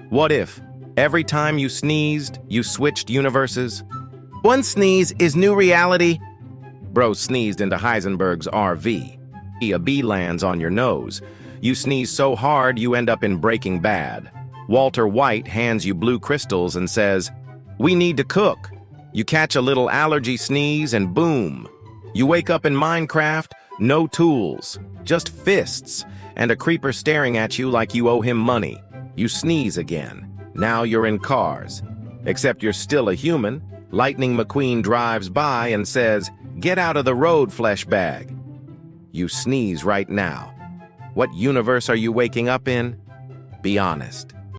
What if, every time you sneezed, you switched universes? One sneeze is new reality. Bro sneezed into Heisenberg's RV. A bee lands on your nose. You sneeze so hard you end up in Breaking Bad. Walter White hands you blue crystals and says, "We need to cook." You catch a little allergy sneeze and boom. You wake up in Minecraft, no tools, just fists, and a creeper staring at you like you owe him money. You sneeze again. Now you're in Cars. Except you're still a human. Lightning McQueen drives by and says, "Get out of the road, flesh bag." You sneeze right now. What universe are you waking up in? Be honest.